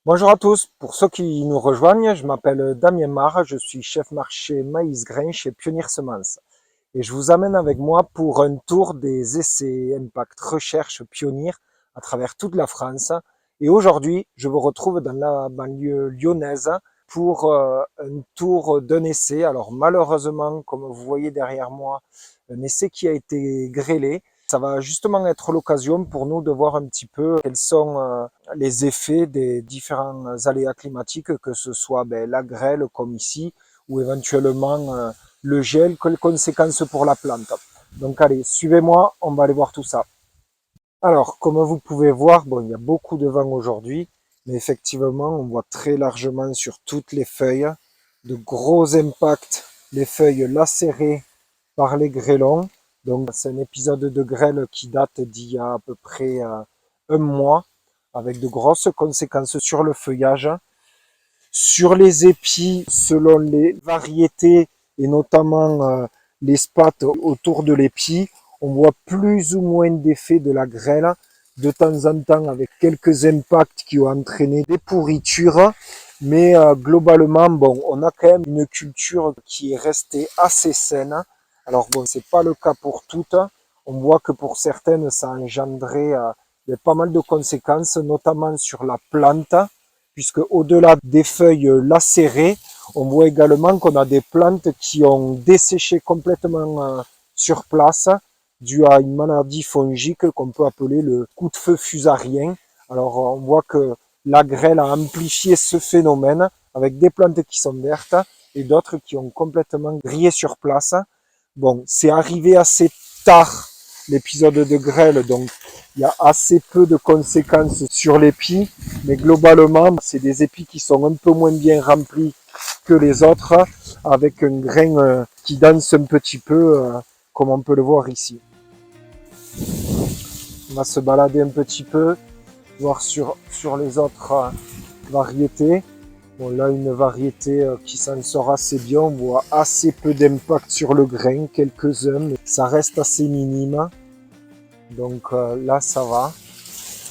Bonjour à tous, pour ceux qui nous rejoignent, je m'appelle Damien Marre, je suis chef marché maïs grain chez Pionnier Semences et je vous amène avec moi pour un tour des essais impact recherche Pionnier à travers toute la France. Et aujourd'hui, je vous retrouve dans la banlieue lyonnaise pour un tour d'un essai. Alors malheureusement, comme vous voyez derrière moi, un essai qui a été grêlé. Ça va justement être l'occasion pour nous de voir un petit peu quels sont les effets des différents aléas climatiques, que ce soit la grêle comme ici, ou éventuellement le gel, quelles conséquences pour la plante. Donc allez, suivez-moi, on va aller voir tout ça. Alors, comme vous pouvez voir, bon, il y a beaucoup de vent aujourd'hui, mais effectivement, on voit très largement sur toutes les feuilles de gros impacts, les feuilles lacérées par les grêlons. Donc, c'est un épisode de grêle qui date d'il y a à peu près un mois, avec de grosses conséquences sur le feuillage. Sur les épis, selon les variétés et notamment les spates autour de l'épi, on voit plus ou moins d'effets de la grêle, de temps en temps avec quelques impacts qui ont entraîné des pourritures, mais globalement, bon, on a quand même une culture qui est restée assez saine. Alors bon, c'est pas le cas pour toutes. On voit que pour certaines, ça a engendré pas mal de conséquences, notamment sur la plante, puisque au-delà des feuilles lacérées, on voit également qu'on a des plantes qui ont desséché complètement sur place, dû à une maladie fongique qu'on peut appeler le coup de feu fusarien. Alors on voit que la grêle a amplifié ce phénomène avec des plantes qui sont vertes et d'autres qui ont complètement grillé sur place. Bon, c'est arrivé assez tard l'épisode de grêle, donc il y a assez peu de conséquences sur l'épi, mais globalement, c'est des épis qui sont un peu moins bien remplis que les autres, avec un grain qui danse un petit peu, comme on peut le voir ici. On va se balader un petit peu, voir sur les autres variétés. Bon, là, une variété qui s'en sort assez bien, on voit assez peu d'impact sur le grain, quelques-uns, mais ça reste assez minime. Donc là, ça va.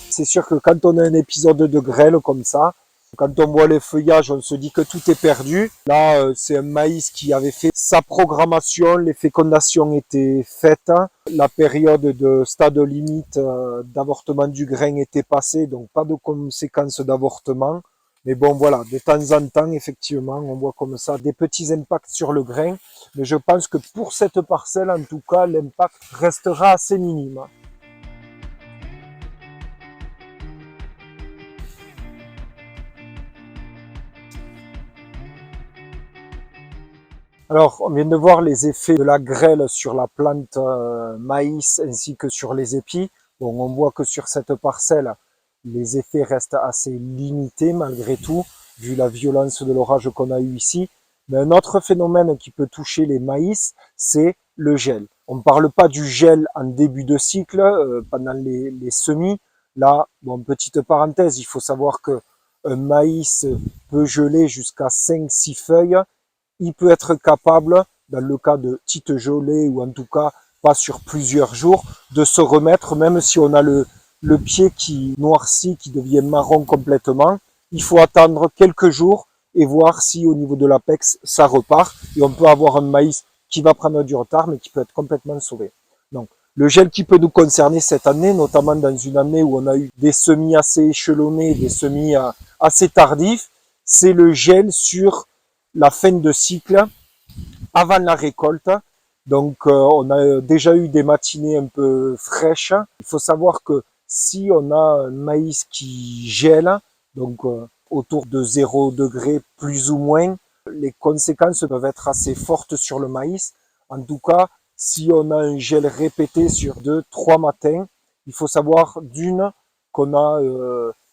C'est sûr que quand on a un épisode de grêle comme ça, quand on voit les feuillages, on se dit que tout est perdu. Là, c'est un maïs qui avait fait sa programmation, les fécondations étaient faites, la période de stade limite d'avortement du grain était passée, donc pas de conséquences d'avortement. Mais bon, voilà, de temps en temps, effectivement, on voit comme ça des petits impacts sur le grain. Mais je pense que pour cette parcelle, en tout cas, l'impact restera assez minime. Alors, on vient de voir les effets de la grêle sur la plante maïs ainsi que sur les épis. Bon, on voit que sur cette parcelle, les effets restent assez limités malgré tout, vu la violence de l'orage qu'on a eu ici. Mais un autre phénomène qui peut toucher les maïs, c'est le gel. On ne parle pas du gel en début de cycle, pendant les semis. Là, bon, petite parenthèse, il faut savoir que un maïs peut geler jusqu'à 5-6 feuilles. Il peut être capable, dans le cas de petites gelées ou en tout cas pas sur plusieurs jours, de se remettre, même si on a le pied qui noircit, qui devient marron complètement. Il faut attendre quelques jours et voir si au niveau de l'apex, ça repart. Et on peut avoir un maïs qui va prendre du retard, mais qui peut être complètement sauvé. Donc, le gel qui peut nous concerner cette année, notamment dans une année où on a eu des semis assez échelonnés, des semis assez tardifs, c'est le gel sur la fin de cycle avant la récolte. Donc on a déjà eu des matinées un peu fraîches. Il faut savoir que si on a un maïs qui gèle, donc autour de 0 degré plus ou moins, les conséquences peuvent être assez fortes sur le maïs. En tout cas, si on a un gel répété sur 2-3 matins, il faut savoir d'une qu'on a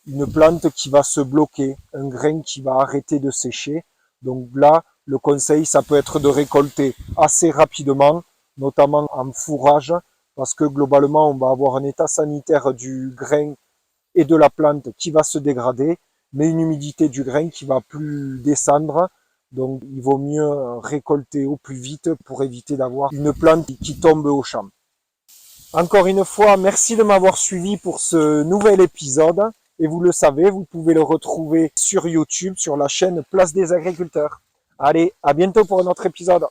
une plante qui va se bloquer, un grain qui va arrêter de sécher. Donc là, le conseil, ça peut être de récolter assez rapidement, notamment en fourrage, parce que globalement, on va avoir un état sanitaire du grain et de la plante qui va se dégrader, mais une humidité du grain qui va plus descendre. Donc, il vaut mieux récolter au plus vite pour éviter d'avoir une plante qui tombe au champ. Encore une fois, merci de m'avoir suivi pour ce nouvel épisode. Et vous le savez, vous pouvez le retrouver sur YouTube, sur la chaîne Place des Agriculteurs. Allez, à bientôt pour un autre épisode.